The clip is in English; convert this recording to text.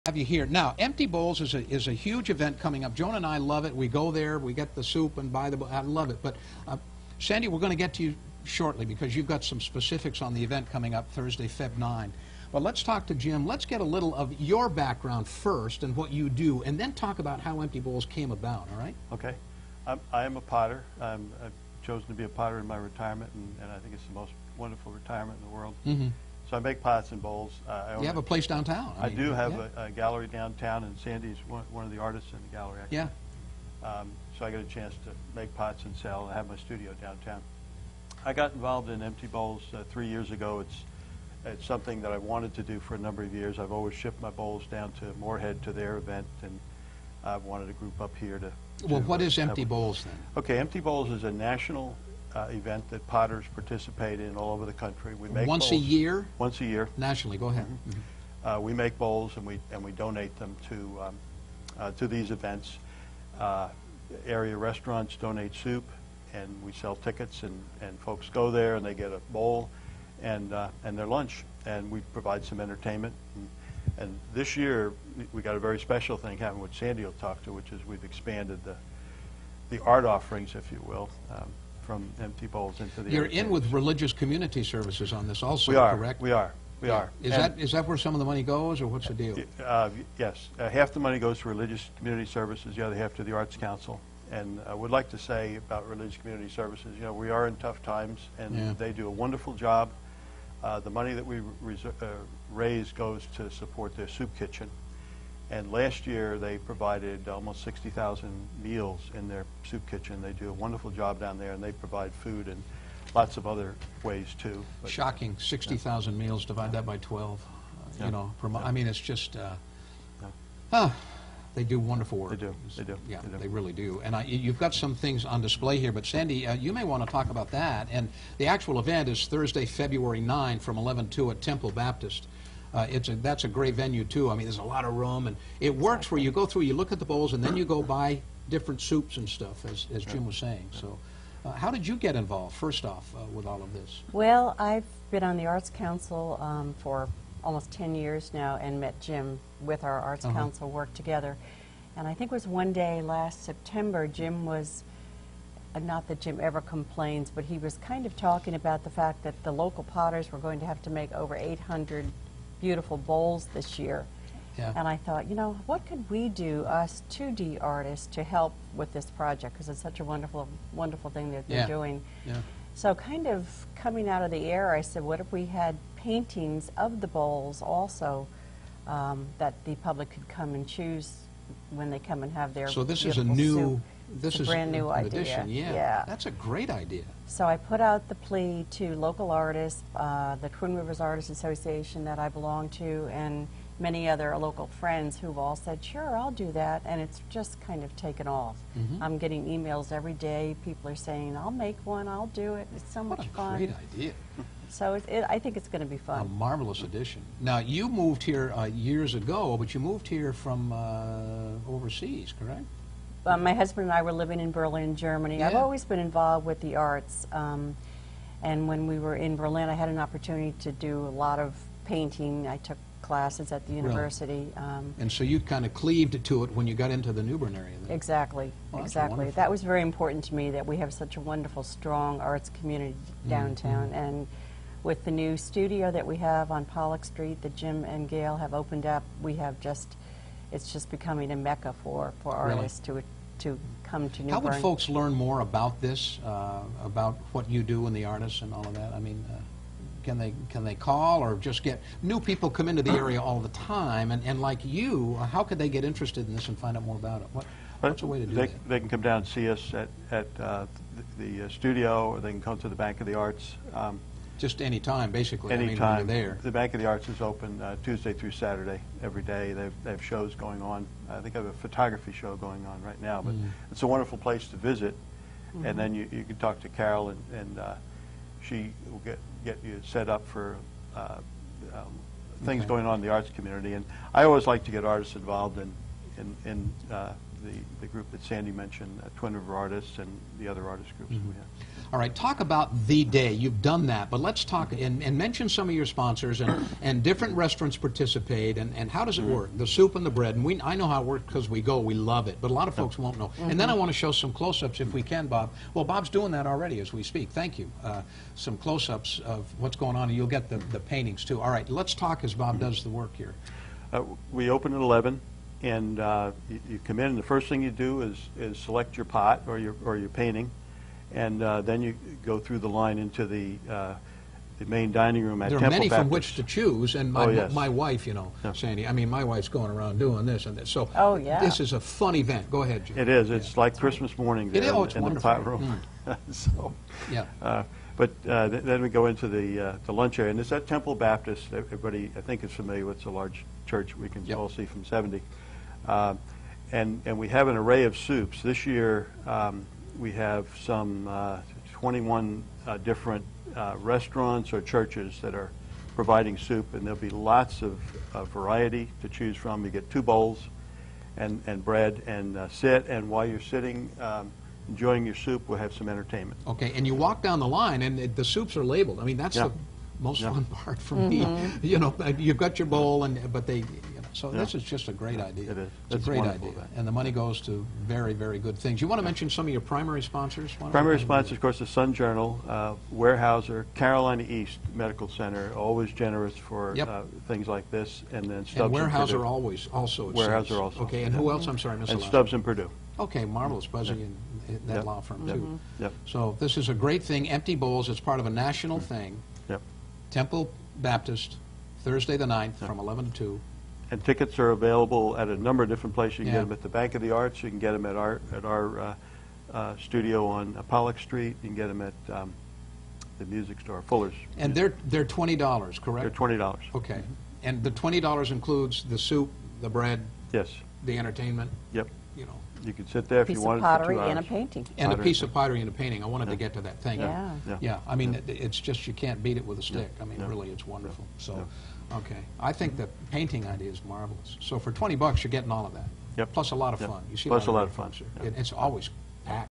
Have you here now? Empty Bowls is a huge event coming up. Joan and I love it. We go there, we get the soup and buy the. I love it. But Sandy, we're going to get to you shortly because you've got some specifics on the event coming up Thursday, Feb 9. But let's talk to Jim. Let's get a little of your background first and what you do, and then talk about how Empty Bowls came about. All right? Okay. I am a potter. I've chosen to be a potter in my retirement, and I think it's the most wonderful retirement in the world. Mm-hmm. So I make pots and bowls. You have a place downtown. I do have a gallery downtown, and Sandy's one of the artists in the gallery, actually. Yeah. So I get a chance to make pots and sell. I have my studio downtown. I got involved in Empty Bowls 3 years ago. It's something that I wanted to do for a number of years. I've always shipped my bowls down to Moorhead to their event, and I've wanted a group up here to well, what is Empty Bowls then? Okay, Empty Bowls is a national event that potters participate in all over the country. We make once bowls a year. Once a year. Nationally, go ahead. Mm-hmm. We make bowls and we donate them to these events. Area restaurants donate soup, and we sell tickets, and folks go there and they get a bowl and their lunch, and we provide some entertainment. And this year we got a very special thing happening, which Sandy will talk to, which is we've expanded the art offerings, if you will. From Empty Bowls into the. You're in with religious community services on this also, correct? We are. Is that where some of the money goes, or what's the deal? Yes. Half the money goes to religious community services, the other half to the Arts Council. And I would like to say about religious community services, you know, we are in tough times, and they do a wonderful job. The money that we raise goes to support their soup kitchen. And last year, they provided almost 60,000 meals in their soup kitchen. They do a wonderful job down there, and they provide food and lots of other ways, too. But, shocking, 60,000 meals, divide that by 12, you know, per month. I mean, it's just, they do wonderful work. They do. Yeah, they really do. And you've got some things on display here, but Sandy, you may want to talk about that. And the actual event is Thursday, February 9 from 11 to 2 at Temple Baptist. That's a great venue too. I mean, there's a lot of room, and it works where you go through, you look at the bowls, and then you go buy different soups and stuff, as Jim was saying. So, how did you get involved, first off, with all of this? Well, I've been on the Arts Council for almost 10 years now, and met Jim with our Arts Council, worked together. And I think it was one day last September, Jim was, not that Jim ever complains, but he was kind of talking about the fact that the local potters were going to have to make over 800 beautiful bowls this year. Yeah. And I thought, you know, what could we do, us 2D artists, to help with this project, because it's such a wonderful, wonderful thing that they're doing. Yeah. So kind of coming out of the air, I said, what if we had paintings of the bowls also that the public could come and choose when they come and have their So this is a new, soup. This is a brand new idea. Addition. Yeah, that's a great idea. So I put out the plea to local artists, the Twin Rivers Artists Association that I belong to, and many other local friends who've all said, sure, I'll do that, and it's just kind of taken off. I'm getting emails every day. People are saying, I'll make one, I'll do it. It's so much fun. What a great idea. So I think it's going to be fun. A marvelous addition. Now, you moved here years ago, but you moved here from overseas, correct? My husband and I were living in Berlin, Germany. Yeah. I've always been involved with the arts, and when we were in Berlin, I had an opportunity to do a lot of painting. I took classes at the university. Really? And so you kind of cleaved to it when you got into the New Bern area then. Exactly, exactly. That was very important to me, that we have such a wonderful, strong arts community downtown. And with the new studio that we have on Pollock Street that Jim and Gail have opened up, we have it's just becoming a mecca for artists to come to New Bern. How would folks learn more about this, about what you do and the artists and all of that? I mean, can they call, or just get new people come into the area all the time, and like you, how could they get interested in this and find out more about it? What's a way to do that? They can come down and see us at the studio, or they can come to the Bank of the Arts. Just any time, basically. Any time. I mean, when you're there. The Bank of the Arts is open Tuesday through Saturday every day. They have shows going on. I think I have a photography show going on right now, but it's a wonderful place to visit. And then you can talk to Carol, and she will get you set up for things going on in the arts community. And I always like to get artists involved in the group that Sandy mentioned, Twin River Artists and the other artist groups that we have. All right, talk about the day. You've done that, but let's talk and mention some of your sponsors and different restaurants participate and how does it work? The soup and the bread, and I know how it works because we go, we love it, but a lot of folks won't know. And then I want to show some close-ups if we can, Bob. Well, Bob's doing that already as we speak. Thank you. Some close-ups of what's going on, and you'll get the paintings too. All right, let's talk as Bob does the work here. We open at 11, and you come in, and the first thing you do is select your pot or your painting, and then you go through the line into the main dining room at Temple There are many Baptist. from which to choose, and my wife, you know, Sandy, I mean, my wife's going around doing this and this. So this is a fun event. Go ahead, Jim. It is. It's like Christmas morning there in the pot room. So, but then we go into the lunch area, and it's at Temple Baptist. Everybody, I think, is familiar with. It's a large church we can all see from 70. And we have an array of soups. This year, we have some 21 different restaurants or churches that are providing soup, and there'll be lots of variety to choose from. You get 2 bowls and bread, and sit, and while you're sitting enjoying your soup, we'll have some entertainment. Okay, and you walk down the line, and the soups are labeled. I mean, that's the most fun part for me. You know, you've got your bowl, but they... So this is just a great idea. It is. It's a great idea. And the money goes to very, very good things. You want to mention some of your primary sponsors? Primary sponsors, of course, the Sun Journal, Weyerhaeuser, Carolina East Medical Center, always generous for things like this, and then Stubbs and Purdue. Weyerhaeuser always also. Weyerhaeuser also. Okay, and who else? I'm sorry, I missed the And last Stubbs and Purdue. Okay, marvelous. Buzzy and that law firm, too. Yep. So this is a great thing. Empty bowls. It's part of a national thing. Yep. Temple Baptist, Thursday the 9th from 11 to 2. And tickets are available at a number of different places. You can get them at the Bank of the Arts. You can get them at our studio on Pollock Street. You can get them at the music store, Fuller's. And they're $20, correct? They're $20. Okay. And the $20 includes the soup, the bread, Yes. the entertainment. Yep. You know. You could sit there if you wanted for 2 hours. Piece of pottery and a painting. And a piece of pottery and a painting. I wanted to get to that. Thank Yeah. you. Yeah. I mean, it's just you can't beat it with a stick. I mean, really, it's wonderful. So, okay. I think the painting idea is marvelous. So for $20, you're getting all of that. Yep. Plus a lot of fun. You see Plus a lot of of fun. It's always packed.